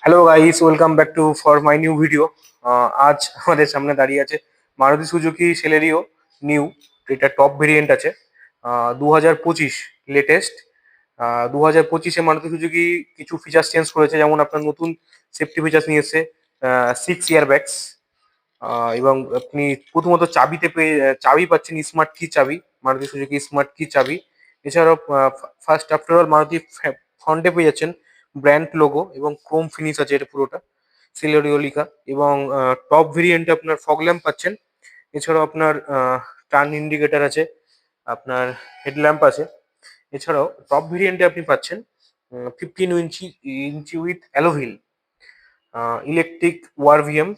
Hello guys, welcome back to for my new video. আজ আমাদের সামনে দাঁড়িয়ে আছে মারুতি সুজুকি সেলেরিও নিউ। এটা টপ ভেরিয়েন্ট আছে, 2025 লেটেস্ট। 2025-এ মারুতি সুজুকি কিছু ফিচার্স চেঞ্জ করেছে, যেমন আপনার নতুন সেফটি ফিচার্স নিয়ে এসেছে, 6 এয়ার ব্যাগস। এবং আপনি প্রথমত চাবি পাচ্ছেন, স্মার্ট কি চাবি, মারুতি সুজুকি স্মার্ট কি চাবি। এছাড়াও ফার্স্ট আফটার অল মারুতি ফ্রন্টে পেয়ে যাচ্ছেন ব্র্যান্ড লোগো এবং ক্রোম ফিনিশ আছে এটা পুরোটা, সিলেরিও লেখা। এবং টপ ভেরিয়েন্টে আপনার ফগ ল্যাম্প পাচ্ছেন। এছাড়াও আপনার টার্ন ইন্ডিকেটর আছে, আপনার হেডল্যাম্প আছে। এছাড়াও টপ ভেরিয়েন্টে আপনি পাচ্ছেন 15 inch with alloy wheel electric ORVM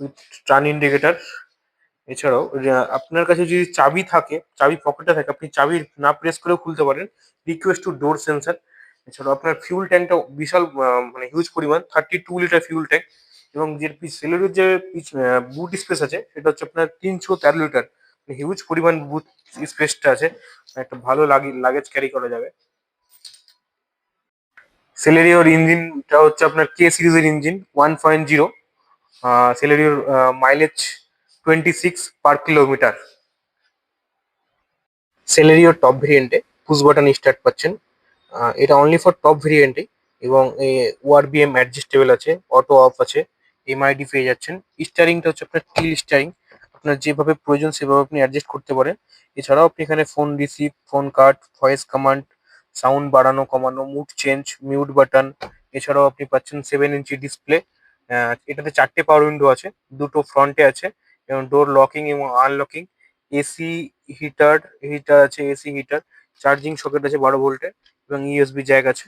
with turn indicator. এছাড়াও আপনার কাছে যদি চাবি থাকে, চাবি পকেটে থাকে, আপনি চাবি না প্রেস করেও খুলতে পারেন, রিকোয়েস্ট টু ডোর সেন্সার। এছাড়াও আপনার ফিউল ট্যাঙ্কটা বিশাল, মানে হিউজ পরিমাণ, 32 লিটার ফিউল ট্যাঙ্ক। এবং যে সেলেরির যে বুট স্পেস আছে সেটা হচ্ছে আপনার 313 লিটার, হিউজ পরিমাণ বুট স্পেসটা আছে, একটা ভালো লাগেজ ক্যারি করা যাবে। সেলেরিওর ইঞ্জিনটা হচ্ছে আপনার কে সিরিজের ইঞ্জিন 1.0। সেলেরিওর mileage 26 per kilometre. Celerio top ভেরিয়েন্টে পুশ বাটন স্টার্ট পাচ্ছেন। এটা অনলি ফর টপ ভেরিয়েন্টে। এবং ওআরবিএম অ্যাডজাস্টেবল আছে, অটো অফ আছে, এমআইডি পেয়ে যাচ্ছেন। স্টারিংটা হচ্ছে আপনার টিল স্টারিং, আপনার যেভাবে প্রয়োজন সেভাবে আপনি অ্যাডজাস্ট করতে পারেন। এছাড়াও আপনি এখানে phone receive, phone cut, voice command, sound বাড়ানো কমানো, মুড চেঞ্জ, মিউট বাটন। এছাড়াও আপনি পাচ্ছেন 7 ইঞ্চি ডিসপ্লে। এটাতে 4টে পাওয়ার উইন্ডো আছে, দুটো ফ্রন্টে আছে, এবং ডোর লকিং এবং আনলকিং। এসি হিটার হিটার আছে, এসি হিটার। চার্জিং সকেট আছে 12 ভোল্টের, এবং ইউএসবি জ্যাক আছে।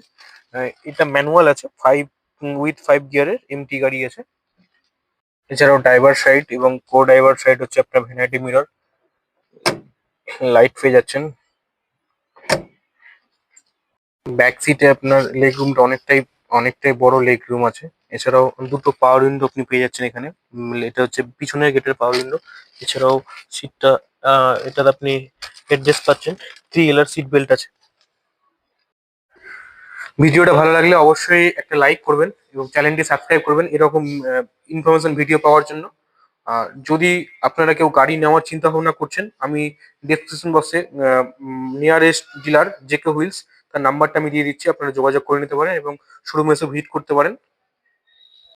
এটা ম্যানুয়াল আছে, 5 গিয়ারের এমটি গাড়ি আছে। এছাড়াও ড্রাইভার সাইড এবং কো ড্রাইভার সাইড হচ্ছে আপনার ভ্যানিটি মিরর, লাইট পেয়ে যাচ্ছেন। ব্যাক সিটে আপনার লেগ রুমটা অনেকটাই বড় লেগ রুম আছে। এছাড়াও দুটো পাওয়ার উইন্ডো আপনি পেয়ে যাচ্ছেন এখানে। এটা হচ্ছে পিছনের গেটের পাওয়ার উইন্ডো। এছাড়াও সিটটা, এটাতে আপনি হেডরেস্ট পাচ্ছেন, 3 এলার সিট বেল্ট আছে। ভিডিওটা ভালো লাগলে অবশ্যই একটা লাইক করবেন এবং চ্যানেলটি সাবস্ক্রাইব করবেন এরকম ইনফরমেশন ভিডিও পাওয়ার জন্য। যদি আপনারা কেউ গাড়ি নেওয়ার চিন্তা ভাবনা করছেন, আমি ডেসক্রিপশন বক্সে নিয়ারেস্ট ডিলার জেকে হুইলস তার নাম্বারটা আমি দিয়ে দিচ্ছি, আপনারা যোগাযোগ করে নিতে পারেন এবং শোরুমে এসে ভিজিট করতে পারেন।